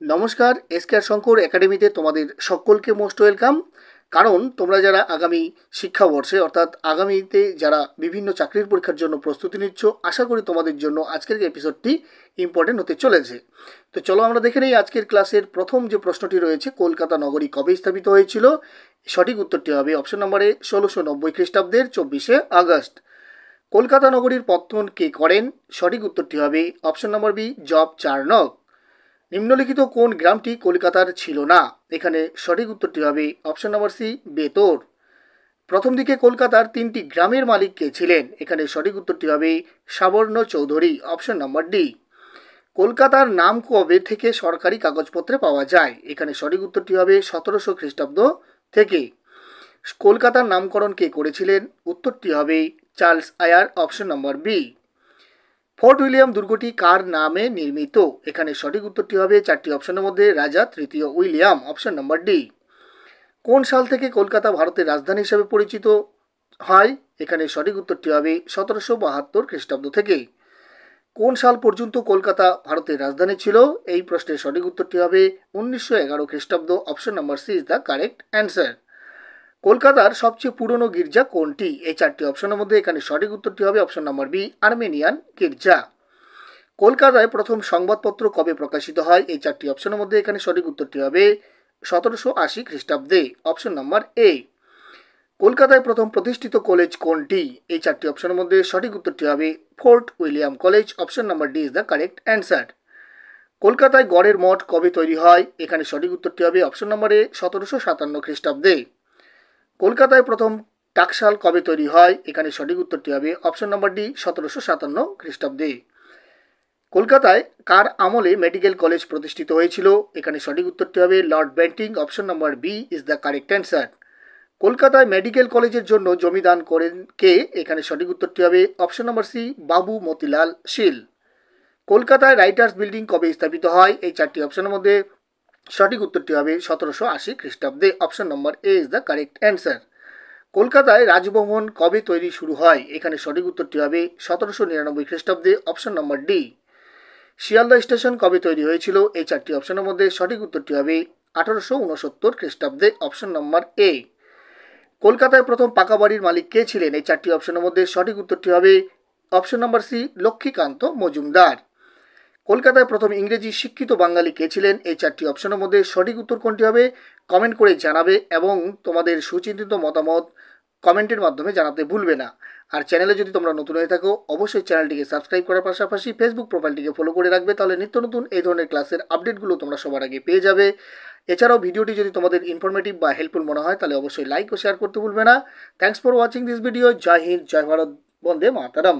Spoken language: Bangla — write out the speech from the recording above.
নমস্কার, এসকেআর শঙ্কর একাডেমিতে তোমাদের সকলকে মোস্ট ওয়েলকাম। কারণ তোমরা যারা আগামী শিক্ষাবর্ষে অর্থাৎ আগামীতে যারা বিভিন্ন চাকরির পরীক্ষার জন্য প্রস্তুতি নিচ্ছ, আশা করি তোমাদের জন্য আজকের এপিসোডটি ইম্পর্টেন্ট হতে চলেছে। তো চলো আমরা দেখে নিই আজকের ক্লাসের প্রথম যে প্রশ্নটি রয়েছে, কলকাতা নগরী কবে স্থাপিত হয়েছিল? সঠিক উত্তরটি হবে অপশন নম্বরে 1690 খ্রিস্টাব্দের 24শে আগস্ট। কলকাতা নগরীর পত্তন কে করেন? সঠিক উত্তরটি হবে option number B, Job Charnock. নিম্নলিখিত কোন গ্রামটি কলকাতার ছিল না? এখানে সঠিক উত্তরটি হবে অপশন নম্বর সি, বেতর। প্রথম দিকে কলকাতার 3টি গ্রামের মালিক কে ছিলেন? এখানে সঠিক উত্তরটি হবে Sabarna Chowdhury, option number D. কলকাতার নাম কবে থেকে সরকারি কাগজপত্রে পাওয়া যায়? এখানে সঠিক উত্তরটি হবে 1700 খ্রিস্টাব্দ থেকে। কলকাতার নামকরণ কে করেছিলেন? উত্তরটি হবে Charles Eyre, option number B. Fort William দুর্গটি কার নামে নির্মিত? এখানে সঠিক উত্তরটি হবে 4টি অপশনের মধ্যে রাজা তৃতীয় উইলিয়াম, অপশন নম্বর ডি। কোন সাল থেকে কলকাতা ভারতের রাজধানী হিসেবে পরিচিত হয়? এখানে সঠিক উত্তরটি হবে 1772 খ্রিস্টাব্দ থেকে। কোন সাল পর্যন্ত কলকাতা ভারতের রাজধানী ছিল? এই প্রশ্নের সঠিক উত্তরটি হবে 1911 খ্রিস্টাব্দ, option number C is the correct answer. কলকাতার সবচেয়ে পুরনো গির্জা কোনটি? এই 4টি অপশনের মধ্যে এখানে সঠিক উত্তরটি হবে অপশন নম্বর বি, আর্মেনিয়ান গির্জা। কলকাতায় প্রথম সংবাদপত্র কবে প্রকাশিত হয়? এই 4টি অপশনের মধ্যে এখানে সঠিক উত্তরটি হবে 1780 খ্রিস্টাব্দে, অপশন নম্বর এ। কলকাতায় প্রথম প্রতিষ্ঠিত কলেজ কোনটি? এই 4টি অপশনের মধ্যে সঠিক উত্তরটি হবে fort William college, option number D is the correct answer. কলকাতায় গড়ের মঠ কবে তৈরি হয়? এখানে সঠিক উত্তরটি হবে অপশন নম্বর এ, 1757 খ্রিস্টাব্দে। কলকাতায় প্রথম টাকশাল কবে তৈরি হয়? এখানে সঠিক উত্তরটি হবে অপশন নম্বর ডি, 1757 খ্রিস্টাব্দে। কলকাতায় কার আমলে মেডিকেল কলেজ প্রতিষ্ঠিত হয়েছিল? এখানে সঠিক উত্তরটি হবে Lord Bentinck, option number B is the correct answer. কলকাতায় মেডিকেল কলেজের জন্য জমি দান করেন কে? এখানে সঠিক উত্তরটি হবে অপশন নম্বর সি, বাবু মতিলাল শীল। কলকাতায় রাইটার্স বিল্ডিং কবে স্থাপিত হয়? এই 4টি অপশনের মধ্যে সঠিক উত্তরটি হবে 1780 খ্রিস্টাব্দে, option number A is the correct answer. কলকাতায় রাজভবন কবে তৈরি শুরু হয়? এখানে সঠিক উত্তরটি হবে 1799 খ্রিস্টাব্দে, option number D. Sealdah station কবে তৈরি হয়েছিল? এই 4টি অপশনের মধ্যে সঠিক উত্তরটি হবে 1869 খ্রিস্টাব্দে, অপশন নম্বর এ। কলকাতায় প্রথম পাকা বাড়ির মালিক কে ছিলেন? এই 4টি অপশনের মধ্যে সঠিক উত্তরটি হবে option number C, Lakshmikanta Majumdar. কলকাতায় প্রথম ইংরেজি শিক্ষিত বাঙালি কে ছিলেন? এই 4টি অপশনের মধ্যে সঠিক উত্তর কোনটি হবে কমেন্ট করে জানাবে এবং তোমাদের সুচিন্তিত মতামত কমেন্টের মাধ্যমে জানাতে ভুলবে না। আর চ্যানেলে যদি তোমরা নতুন হয়ে থাকো অবশ্যই চ্যানেলটিকে সাবস্ক্রাইব করার পাশাপাশি ফেসবুক প্রোফাইলটিকে ফলো করে রাখবে, তাহলে নিত্য নতুন এই ধরনের ক্লাসের আপডেটগুলো তোমরা সবার আগে পেয়ে যাবে। এছাড়াও ভিডিওটি যদি তোমাদের ইনফরমেটিভ বা হেল্পফুল মনে হয় তাহলে অবশ্যই লাইক ও শেয়ার করতে ভুলবে না। Thanks for watching this video. জয় হিন্দ, জয় ভারত, বন্দে মাতারম।